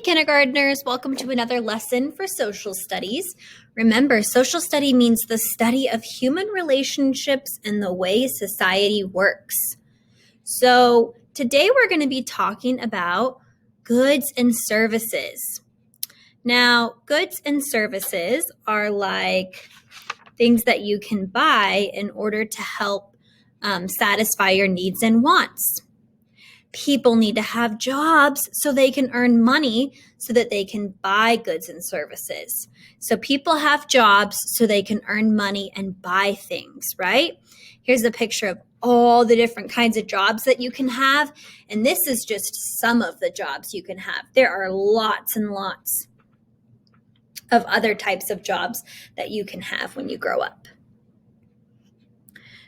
kindergartners, welcome to another lesson for social studies. Remember, social study means the study of human relationships and the way society works. So today we're going to be talking about goods and services. Now, goods and services are like things that you can buy in order to help satisfy your needs and wants. People need to have jobs so they can earn money so that they can buy goods and services. So people have jobs so they can earn money and buy things, right? Here's a picture of all the different kinds of jobs that you can have. And this is just some of the jobs you can have. There are lots and lots of other types of jobs that you can have when you grow up.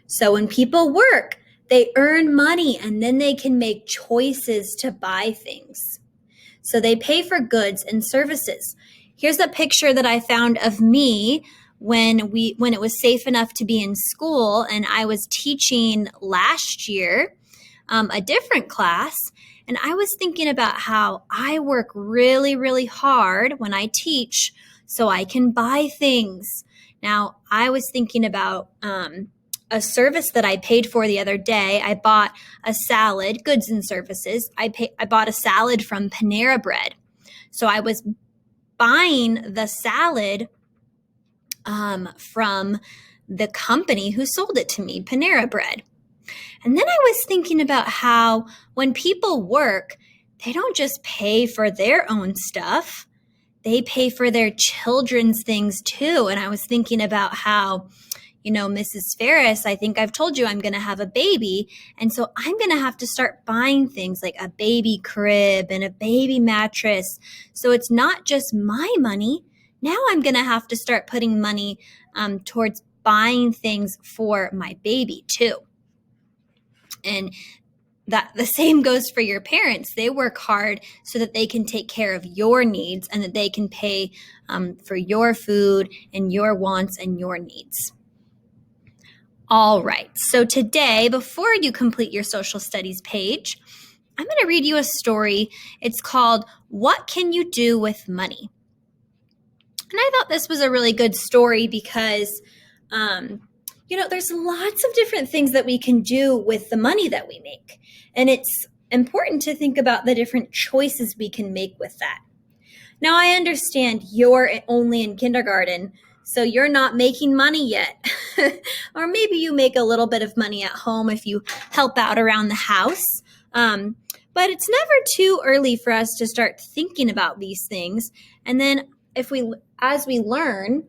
So when people work, they earn money and then they can make choices to buy things. So they pay for goods and services. Here's a picture that I found of me when it was safe enough to be in school, and I was teaching last year a different class, and I was thinking about how I work really, really hard when I teach so I can buy things. Now, I was thinking about a service that I paid for the other day. I bought a salad, goods and services. I bought a salad from Panera Bread. So I was buying the salad from the company who sold it to me, Panera Bread. And then I was thinking about how when people work, they don't just pay for their own stuff. They pay for their children's things too. And I was thinking about how, Mrs. Ferris, I think I've told you I'm going to have a baby. And so I'm going to have to start buying things like a baby crib and a baby mattress. So it's not just my money. Now I'm going to have to start putting money towards buying things for my baby too. And that the same goes for your parents. They work hard so that they can take care of your needs and that they can pay for your food and your wants and your needs. All right, so today, before you complete your social studies page, I'm going to read you a story. It's called, What Can You Do with Money? And I thought this was a really good story because, there's lots of different things that we can do with the money that we make. And it's important to think about the different choices we can make with that. Now, I understand you're only in kindergarten, so you're not making money yet. Or maybe you make a little bit of money at home if you help out around the house. But it's never too early for us to start thinking about these things. And then as we learn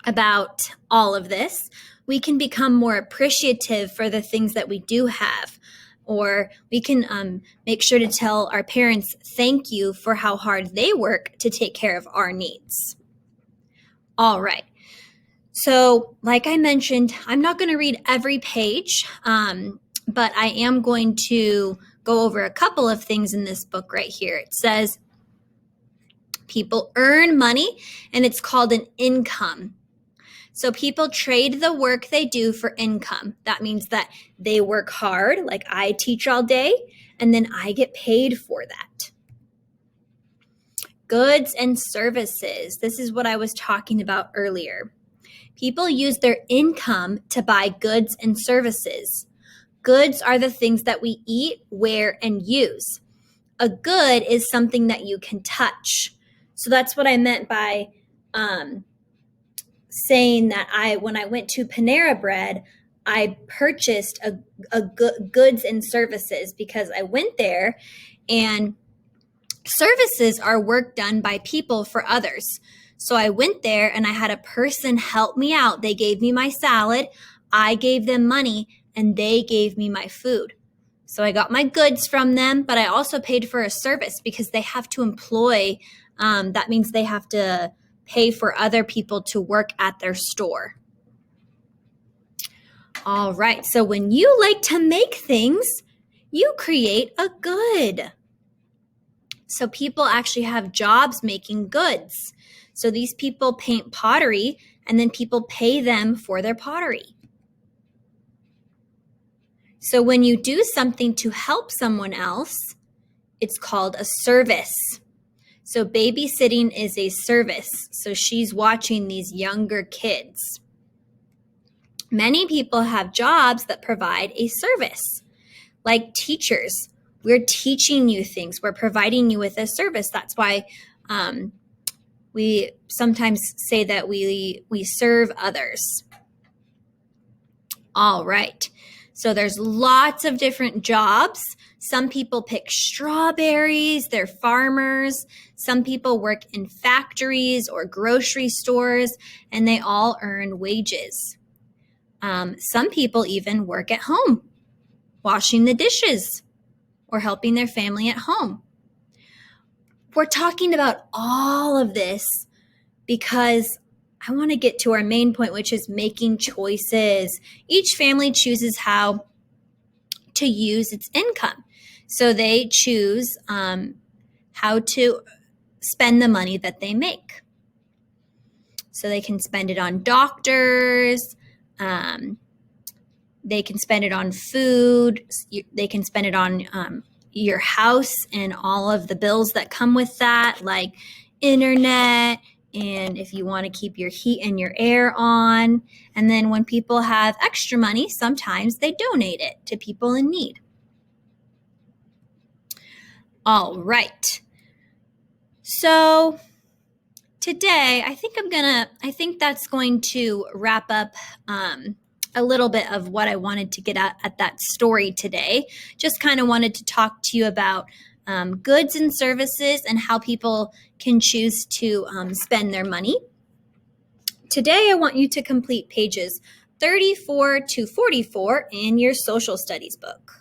about all of this, we can become more appreciative for the things that we do have. Or we can make sure to tell our parents thank you for how hard they work to take care of our needs. All right. So like I mentioned, I'm not going to read every page, but I am going to go over a couple of things in this book right here. It says people earn money, and it's called an income. So people trade the work they do for income. That means that they work hard, like I teach all day, and then I get paid for that. Goods and services. This is what I was talking about earlier. People use their income to buy goods and services. Goods are the things that we eat, wear, and use. A good is something that you can touch. So that's what I meant by saying that when I went to Panera Bread, I purchased a goods and services because I went there, and services are work done by people for others. So I went there and I had a person help me out. They gave me my salad, I gave them money, and they gave me my food. So I got my goods from them, but I also paid for a service because they have to employ, that means they have to pay for other people to work at their store. All right, so when you like to make things, you create a good. So people actually have jobs making goods. So these people paint pottery, and then people pay them for their pottery. So when you do something to help someone else, it's called a service. So babysitting is a service. So she's watching these younger kids. Many people have jobs that provide a service, like teachers. We're teaching you things. We're providing you with a service. That's why we sometimes say that we serve others. All right. So there's lots of different jobs. Some people pick strawberries. They're farmers. Some people work in factories or grocery stores, and they all earn wages. Some people even work at home, washing the dishes or helping their family at home. We're talking about all of this because I want to get to our main point, which is making choices. Each family chooses how to use its income. So they choose how to spend the money that they make. So they can spend it on doctors. They can spend it on food. They can spend it on your house and all of the bills that come with that, like internet, and if you want to keep your heat and your air on. And then when people have extra money, sometimes they donate it to people in need. All right. So today, I think that's going to wrap up a little bit of what I wanted to get at that story today. Just kind of wanted to talk to you about goods and services and how people can choose to spend their money. Today, I want you to complete pages 34 to 44 in your social studies book.